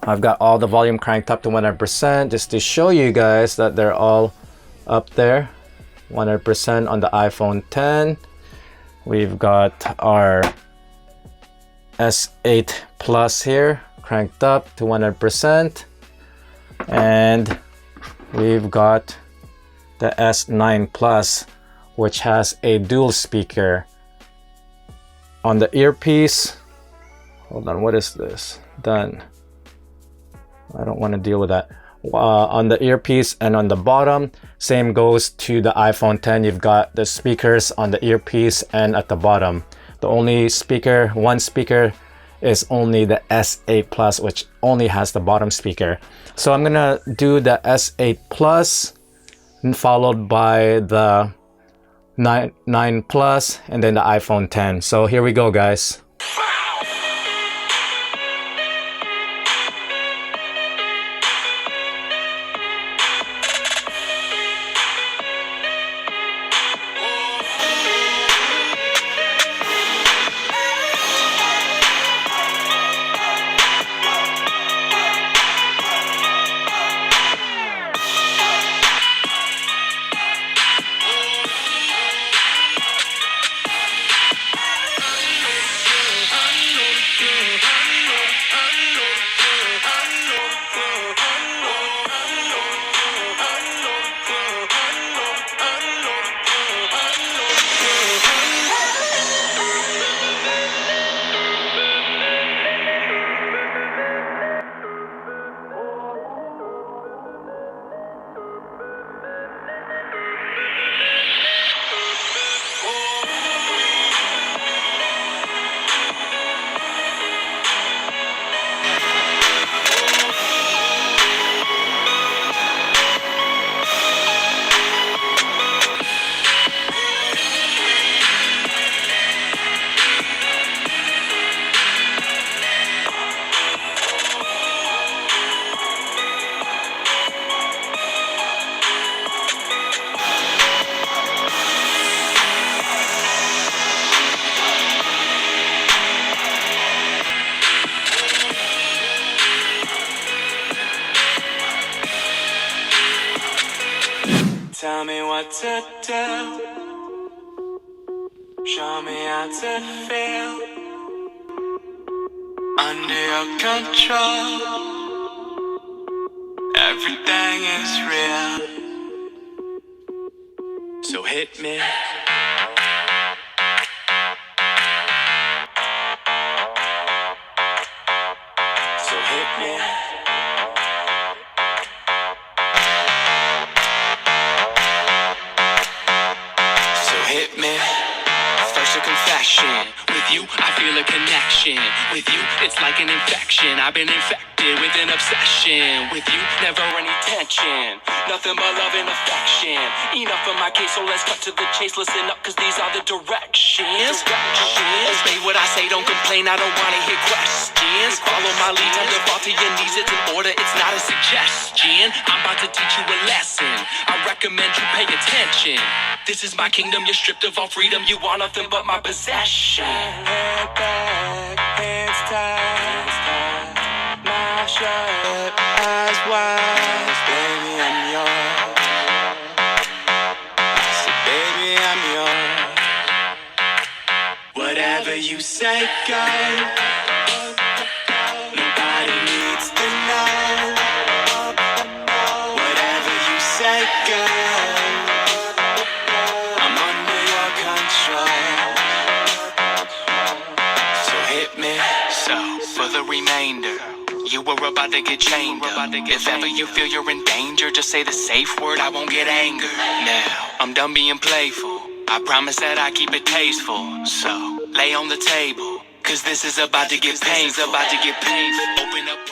I've got all the volume cranked up to 100% just to show you guys that they're all up there 100% on the iPhone 10. We've got our S8 Plus here cranked up to 100%, and we've got the S9 Plus, which has a dual speaker. On the earpiece, hold on, what is this? Done. I don't want to deal with that. On the earpiece and on the bottom, same goes to the iPhone 10. You've got the speakers on the earpiece and at the bottom. The only speaker, one speaker, is only the S8 Plus, which only has the bottom speaker. So I'm gonna do the S8 Plus, followed by the 9 Plus, and then the iPhone 10. So here we go, guys. Tell me what to do. Show me how to feel. Under your control, everything is real. So hit me. So hit me. Hit me. First a confession. With you, I feel a connection. With you, it's like an infection. I've been infected with an obsession. With you, never any tension. Nothing but love and affection. Enough of my case, so let's cut to the chase. Listen up, cause these are the directions. Obey what I say, don't complain, I don't wanna hear questions. Follow my lead, time to fall to your knees. It's an order, it's not a suggestion. I'm about to teach you a lesson. I recommend you pay attention. This is my kingdom, you're stripped of all freedom. You want nothing but my possession. Head back, hands tight, mouth shut, eyes wide. Baby, I'm yours. So baby, I'm yours. Whatever you say, go. Nobody needs to know. Whatever you say, go. For the remainder, you were about to get chained up. If ever you feel you're in danger, just say the safe word, I won't get angry. Now, I'm done being playful. I promise that I keep it tasteful. So, lay on the table, cause this is about to get painful. Open up.